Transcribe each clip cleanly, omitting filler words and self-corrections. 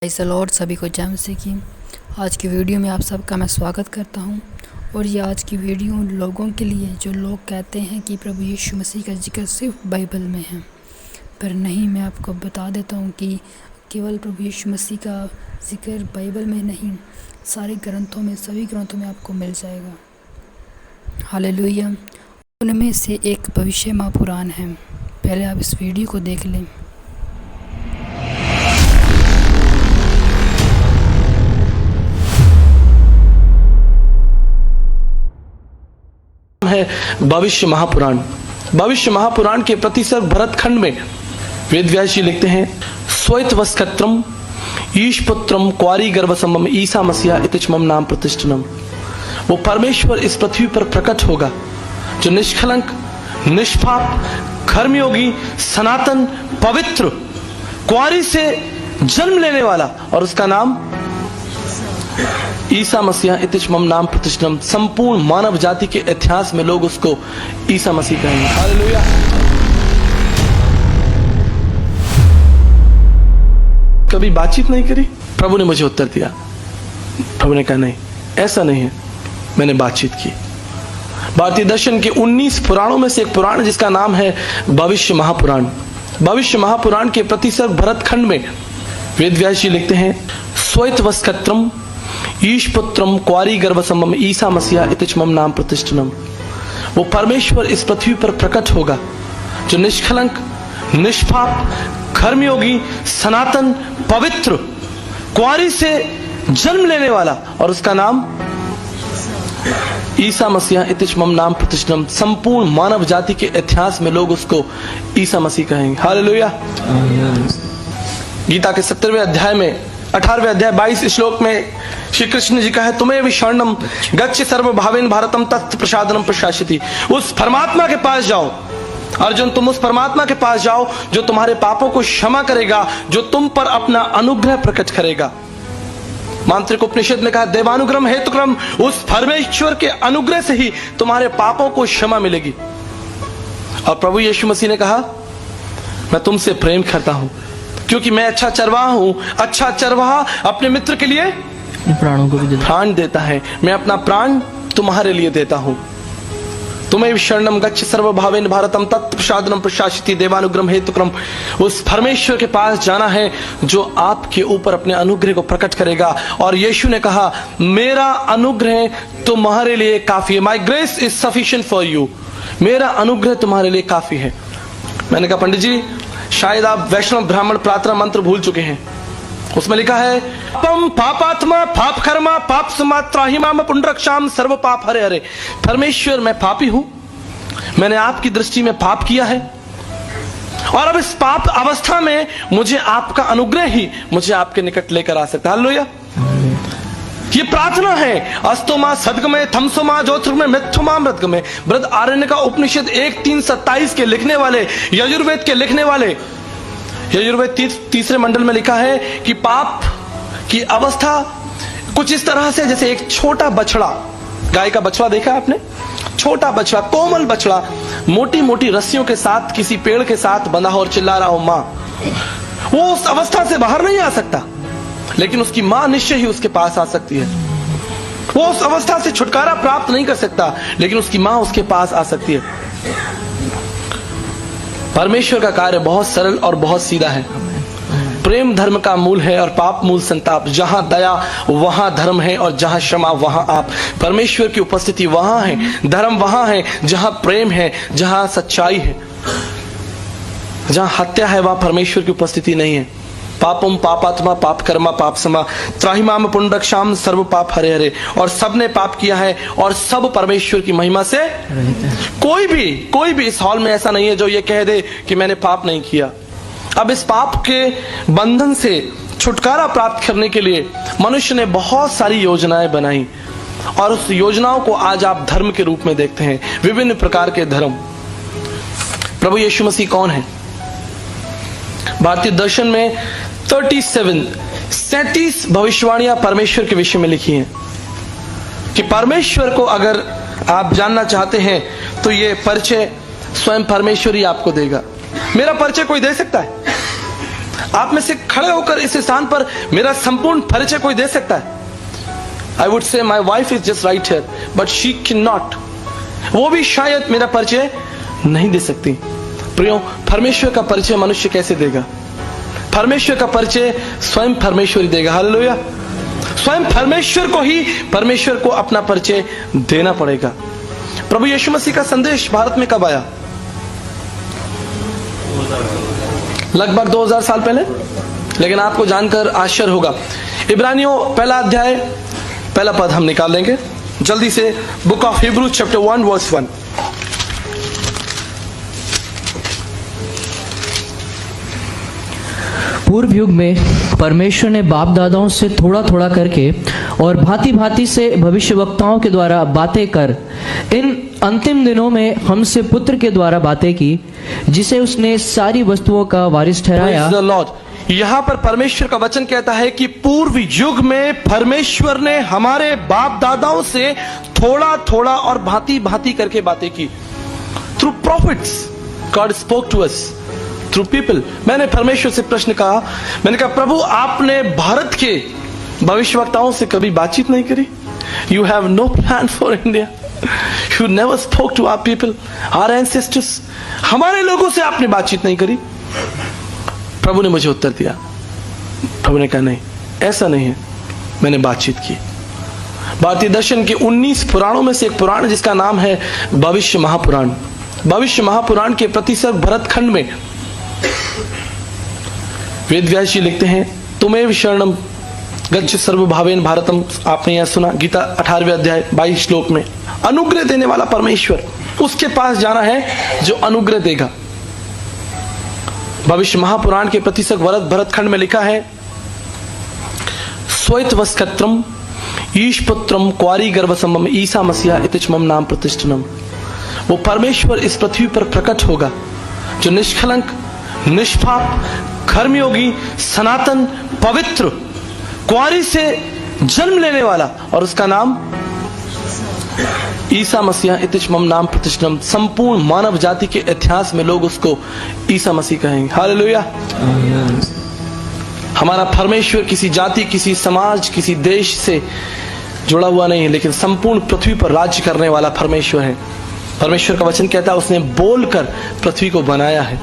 Praise the Lord. सभी को जय मसीह की। आज की वीडियो में आप सबका मैं स्वागत करता हूं। और ये आज की वीडियो उन लोगों के लिए जो लोग कहते हैं कि प्रभु यीशु मसीह का जिक्र सिर्फ बाइबल में है, पर नहीं। मैं आपको बता देता हूं कि केवल प्रभु यीशु मसीह का जिक्र बाइबल में नहीं, सारे ग्रंथों में, सभी ग्रंथों में आपको मिल जाएगा। हालेलुया। उनमें से एक भविष्य महापुराण है। पहले आप इस वीडियो को देख लें। है भविष्य महापुराण। भविष्य महापुराण के प्रतिसर्ग भरत खंड में वेदव्यास जी लिखते हैं, स्वैतवस्कत्रम ईशपुत्रम क्वारी गर्भसंभम ईसा मसीहा इतिचमम नाम प्रतिष्ठनम। वो परमेश्वर इस पृथ्वी पर प्रकट होगा जो निष्कलंक, निष्पाप, कर्मयोगी, सनातन, पवित्र, क्वारी से जन्म लेने वाला, और उसका नाम ईसा मसीहा इतिचमम नाम प्रतिष्ठनम। संपूर्ण मानव जाति के इतिहास में लोग उसको ईसा मसीह कहेंगे। हालेलुया। कभी बातचीत नहीं करी? प्रभु ने मुझे उत्तर दिया। प्रभु ने कहा नहीं, ऐसा नहीं है, मैंने बातचीत की। भारतीय दर्शन के 19 पुराणों में से एक पुराण जिसका नाम है भविष्य महापुराण। भविष्य महापुराण के प्रतिसर्ग भरत खंड में वेदव्यास जी लिखते हैं, स्वैतवस्कत्रम ईशपुत्रम क्वारी गर्भसंभम ईसा मसीहा इतिचमम नाम प्रतिष्ठनम। वो परमेश्वर इस पृथ्वी पर प्रकट होगा जो निष्कलंक, निष्पाप, कर्मयोगी, सनातन, पवित्र, क्वारी से जन्म लेने वाला, और उसका नाम ईसा मसीहा इतिचमम नाम प्रतिष्ठनम। संपूर्ण मानव जाति के इतिहास में लोग उसको ईसा मसीह कहेंगे। हालेलुया। गीता के 17वें अध्याय में 18वें अध्याय 22 श्लोक में श्री कृष्ण जी का है, तुम्हें विशरणम गच्छ सर्वभावेन भारतम तत् प्रसादनम प्रशासिति। उस परमात्मा के पास जाओ अर्जुन, तुम उस परमात्मा के पास जाओ जो तुम्हारे पापों को क्षमा करेगा, जो तुम पर अपना अनुग्रह प्रकट करेगा। मांत्रिक उपनिषद ने कहा, देवानुग्रह हेतुक्रम, उस परमेश्वर के अनुग्रह से ही तुम्हारे पापों को क्षमा मिलेगी। और प्रभु यीशु मसीह ने कहा, मैं तुमसे प्रेम करता हूं क्योंकि मैं अच्छा चरवाहा हूं। अच्छा चरवाहा अपने मित्र के लिए प्राणों को भी प्राण देता है। मैं अपना प्राण तुम्हारे लिए देता हूं। तुम्हें शरणम गच्छ सर्वभावेन भारतम तत् प्रसादनम प्रशासिति देवानुग्रह हेतुक्रम। उस परमेश्वर के पास जाना है जो आपके ऊपर अपने अनुग्रह को प्रकट करेगा। और यीशु ने कहा, मेरा अनुग्रह तुम्हारे लिए काफी है। माई grace is sufficient for you. मेरा अनुग्रह तुम्हारे लिए काफी है। मैंने कहा, पंडित जी शायद आप वैष्णव ब्राह्मण प्रार्थना मंत्र भूल चुके हैं। उसमें लिखा है, पम पापात्मा पाप कर्मा पाप समात्राहिमाम पुंडरक्षाम सर्व पाप हरे हरे। परमेश्वर, मैं पापी हूं, मैंने आपकी दृष्टि में पाप किया है, और अब इस पाप अवस्था में मुझे आपका अनुग्रह ही मुझे आपके निकट लेकर आ सकता है। हालेलुया। ये प्रार्थना है। अस्तोमा सदगमे थमसोमा ज्योतिर्गमे मिथुमा मृतगमे। बृहद आरण्य का उपनिषद 1:3-27 के लिखने वाले, यजुर्वेद के लिखने वाले, यजुर्वेद तीसरे मंडल में लिखा है कि पाप की अवस्था कुछ इस तरह से जैसे एक छोटा बछड़ा, गाय का बछड़ा देखा आपने? छोटा बछड़ा, कोमल बछड़ा, मोटी मोटी रस्सियों के साथ किसी पेड़ के साथ बंधा हो और चिल्ला रहा हो मां। वो उस अवस्था से बाहर नहीं आ सकता, लेकिन उसकी मां निश्चय ही उसके पास आ सकती है। वो उस अवस्था से छुटकारा प्राप्त नहीं कर सकता, लेकिन उसकी मां उसके पास आ सकती है। परमेश्वर का कार्य बहुत सरल और बहुत सीधा है। प्रेम धर्म का मूल है और पाप मूल संताप। जहां दया वहां धर्म है, और जहां क्षमा वहां आप। परमेश्वर की उपस्थिति वहां है, धर्म वहां है जहां प्रेम है, जहां सच्चाई है। जहां हत्या है वहां परमेश्वर की उपस्थिति नहीं है। पापम पापात्मा पाप कर्मा पाप समा त्राहिमाम पुंडरक्षाम सर्व पाप हरे हरे। और सबने पाप किया है और सब परमेश्वर की महिमा से कोई भी इस हॉल में ऐसा नहीं है जो ये कह दे कि मैंने पाप नहीं किया। अब इस पाप के बंधन से छुटकारा प्राप्त करने के लिए मनुष्य ने बहुत सारी योजनाएं बनाई, और उस योजनाओं को आज आप धर्म के रूप में देखते हैं। विभिन्न प्रकार के धर्म। प्रभु यीशु मसीह कौन है? भारतीय दर्शन में 37 भविष्यवाणियां परमेश्वर के विषय में लिखी हैं कि परमेश्वर को अगर आप जानना चाहते हैं तो ये परिचय स्वयं परमेश्वर ही आपको देगा। मेरा परिचय कोई दे सकता है? आप में से खड़े होकर इस स्थान पर मेरा संपूर्ण परिचय कोई दे सकता है? I would say my wife is just right here, but she can not. वो भी शायद मेरा परिचय नहीं दे सकती। प्रियो, परमेश्वर का परिचय मनुष्य कैसे देगा? परमेश्वर का परिचय स्वयं परमेश्वर ही देगा। हालेलुया। स्वयं परमेश्वर को ही परमेश्वर को अपना परिचय देना पड़ेगा। प्रभु यीशु मसीह का संदेश भारत में कब आया? लगभग 2000 साल पहले। लेकिन आपको जानकर आश्चर्य होगा, इब्रानियों पहला अध्याय पहला पद हम निकाल लेंगे जल्दी से। Book of Hebrews chapter 1 verse 1। पूर्व युग में परमेश्वर ने बाप दादाओं से थोड़ा थोड़ा करके और भांति भांति से भविष्यवक्ताओं के द्वारा बातें कर इन अंतिम दिनों में हमसे पुत्र के द्वारा बातें की, जिसे उसने सारी वस्तुओं का वारिस ठहराया। Praise the Lord। यहां पर परमेश्वर का वचन कहता है कि पूर्व युग में परमेश्वर ने हमारे बाप दादाओं से थोड़ा थोड़ा और भांति भांति करके बातें की। Through prophets God spoke to us, through people. मैंने परमेश्वर से प्रश्न कहा, मैंने कहा प्रभु आपने भारत के भविष्यवक्ताओं से कभी बातचीत नहीं करी? You have no plan for India, you never spoke to our people, our ancestors. हमारे लोगों से आपने बातचीत नहीं करी? प्रभु ने मुझे उत्तर दिया। प्रभु ने कहा नहीं, ऐसा नहीं है, मैंने बातचीत की। भारतीय दर्शन के 19 पुराणों में से एक पुराण जिसका नाम है भविष्य महापुराण। भविष्य महापुराण के प्रतिसर्ग भरतखंड में वेद व्यास जी लिखते हैं, तुम्हें शरणम गच्छ सर्वभावेन भारतम। आपने यह सुना, गीता 18वें अध्याय 22 श्लोक में। अनुग्रह देने वाला परमेश्वर, उसके पास जाना है जो अनुग्रह देगा। भविष्य महापुराण के प्रतिसर्ग भरतखंड में लिखा है, स्वैत वस्कत्रम ईश पुत्रम क्वारी गर्भसम्भम ईसा मसीहा इतिचमम नाम प्रतिष्ठनम। वो परमेश्वर इस पृथ्वी पर प्रकट होगा जो निष्कलंक, निष्पाप, कर्मयोगी, सनातन, पवित्र, क्वारी से जन्म लेने वाला, और उसका नाम ईसा मसीहा इतिचमम नाम प्रतिष्ठनम। संपूर्ण मानव जाति के इतिहास में लोग उसको ईसा मसीह कहेंगे। हालेलुया। हमारा परमेश्वर किसी जाति, किसी समाज, किसी देश से जुड़ा हुआ नहीं है, लेकिन संपूर्ण पृथ्वी पर राज्य करने वाला परमेश्वर है। परमेश्वर का वचन कहता है उसने बोलकर पृथ्वी को बनाया है।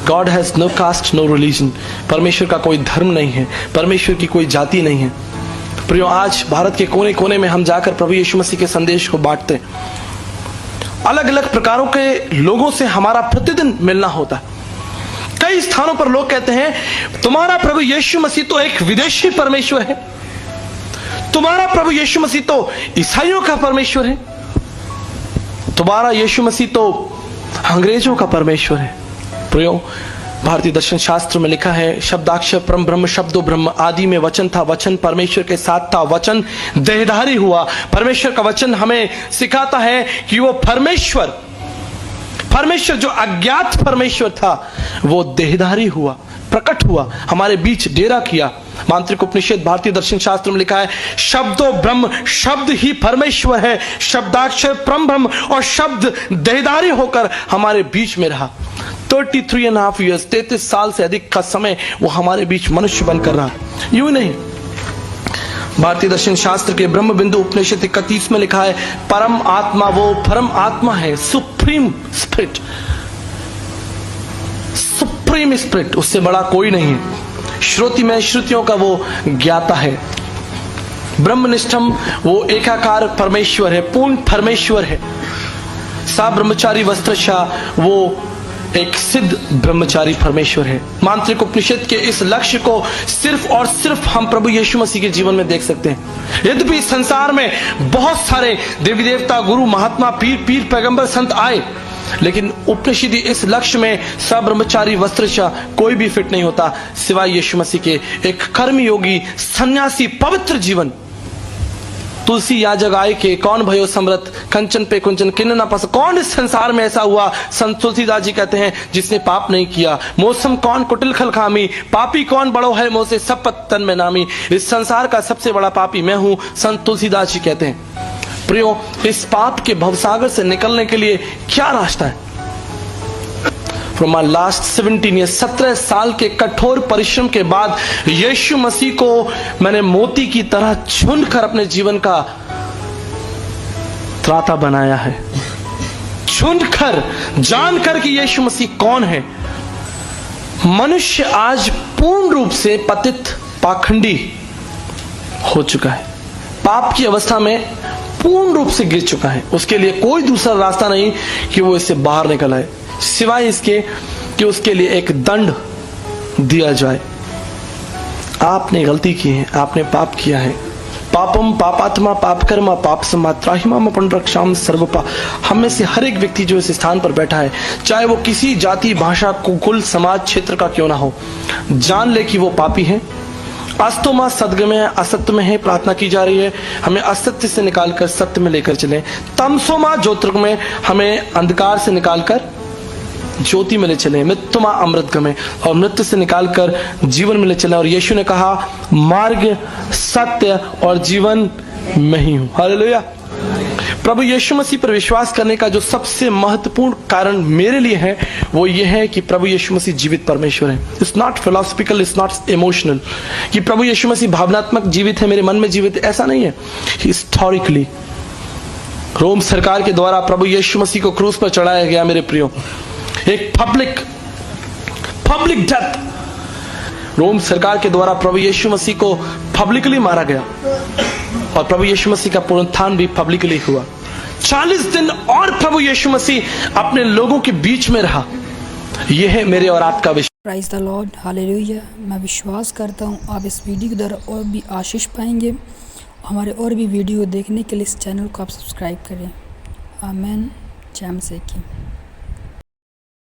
God has no caste no religion. परमेश्वर का कोई धर्म नहीं है, परमेश्वर की कोई जाति नहीं है। प्रियो, आज भारत के कोने कोने में हम जाकर प्रभु यीशु मसीह के संदेश को बांटते हैं। अलग अलग प्रकारों के लोगों से हमारा प्रतिदिन मिलना होता है। कई स्थानों पर लोग कहते हैं तुम्हारा प्रभु यीशु मसीह तो एक विदेशी परमेश्वर है, तुम्हारा प्रभु यीशु मसीह तो ईसाइयों का परमेश्वर है, तुम्हारा यीशु मसीह तो अंग्रेजों का परमेश्वर है। प्रियो, भारतीय दर्शन शास्त्र में लिखा है, शब्दाक्षर परम ब्रह्म शब्दो ब्रह्म, आदि में वचन था, वचन परमेश्वर के साथ था, वचन देहधारी हुआ। परमेश्वर का वचन हमें सिखाता है कि वो परमेश्वर जो अज्ञात परमेश्वर था वो देहधारी हुआ, प्रकट हुआ, हमारे बीच डेरा किया। मांत्रिक उपनिषद भारतीय दर्शन शास्त्र में लिखा है, शब्दो ब्रह्म, शब्द ही परमेश्वर है, शब्दाक्षर परम ब्रह्म, और शब्द देहधारी होकर हमारे बीच में रहा। 33.5 ईयर्स, 33 साल से अधिक का समय वो हमारे बीच मनुष्य बनकर रहा। यूं नहीं, भारतीय दर्शन शास्त्र के ब्रह्म बिंदु उपनिषद 31 में लिखा है, परम आत्मा वो परम आत्मा है, सुप्रीम स्पिरिट, सुप्रीम स्पिरिट, उससे बड़ा कोई नहीं है। श्रुति में श्रुतियों का वो ज्ञाता है। ब्रह्मनिष्ठम वो एकाकार परमेश्वर है, पूर्ण परमेश्वर है। सा ब्रह्मचारी वस्त्रशा वो एक सिद्ध ब्रह्मचारी परमेश्वर है। मांत्रिक उपनिषद के इस लक्ष्य को सिर्फ और सिर्फ हम प्रभु यीशु मसीह के जीवन में देख सकते हैं। यद्यपि संसार में बहुत सारे देवी देवता, गुरु, महात्मा, पीर पैगंबर, संत आए, लेकिन उपनिषद इस लक्ष्य में सब्रह्मचारी वस्त्रशा कोई भी फिट नहीं होता सिवाय यीशु मसीह के। एक कर्मयोगी, सन्यासी, पवित्र जीवन। तुलसी याजक आय के कौन भयो समृत, कंचन पे कुंचन किन्न न पस। कौन इस संसार में ऐसा हुआ, संत तुलसीदास जी कहते हैं, जिसने पाप नहीं किया। मौसम कौन कुटिल खल खामी, पापी कौन बड़ो है मोसे सब पत्तन में नामी। इस संसार का सबसे बड़ा पापी मैं हूं, संत तुलसीदास जी कहते हैं। प्रियो, इस पाप के भवसागर से निकलने के लिए क्या रास्ता है? फ्रॉम माई लास्ट 17 ईयर्स, 17 साल के कठोर परिश्रम के बाद यीशु मसीह को मैंने मोती की तरह चुनकर अपने जीवन का त्राता बनाया है, चुनकर जानकर कि यीशु मसीह कौन है। मनुष्य आज पूर्ण रूप से पतित पाखंडी हो चुका है, पाप की अवस्था में पूर्ण रूप से गिर चुका है। उसके लिए कोई दूसरा रास्ता नहीं कि वो इससे बाहर निकल आए, सिवाय इसके कि उसके लिए एक दंड दिया जाए। आपने गलती की है, आपने पाप किया है। पापम पापात्मा पापकर्मा पाप समात्राहिमाम पुनरक्षाम सर्वपा। हम में से हर एक व्यक्ति जो इस स्थान पर बैठा है, चाहे वो किसी जाति भाषा कुल समाज क्षेत्र का क्यों ना हो, जान ले कि वो पापी है। अस्तोमा सदगम में असत्य में है, प्रार्थना की जा रही है हमें असत्य से निकालकर सत्य में लेकर चले। तमसोमा ज्योतिर्ग में हमें अंधकार से निकालकर ज्योति में ले चले। मृत्युमा अमृत में, और मृत्यु से निकालकर जीवन में ले चले। और यीशु ने कहा मार्ग सत्य और जीवन मैं ही हूं। हालेलुया। प्रभु यीशु मसीह पर विश्वास करने का जो सबसे महत्वपूर्ण कारण मेरे लिए है वो ये है कि प्रभु यीशु मसीह जीवित परमेश्वर है। It's not philosophical, it's not emotional कि प्रभु यीशु मसीह भावनात्मक जीवित है, मेरे मन में जीवित है, ऐसा नहीं है। हिस्टोरिकली रोम सरकार के द्वारा प्रभु यीशु मसीह को क्रूस पर चढ़ाया गया। मेरे प्रियो, एक पब्लिक डेथ, रोम सरकार के द्वारा प्रभु यीशु मसीह को पब्लिकली मारा गया और प्रभु यीशु मसीह का पुनरुत्थान भी पब्लिकली हुआ। 40 दिन और प्रभु यीशु मसीह अपने लोगों के बीच में रहा। यह है मेरे और आपका विश्वास। Praise the Lord, hallelujah. मैं विश्वास करता हूँ आप इस वीडियो के द्वारा और भी आशीष पाएंगे। हमारे और भी वीडियो देखने के लिए इस चैनल को आप सब्सक्राइब करें। आमीन। जय मसीह की।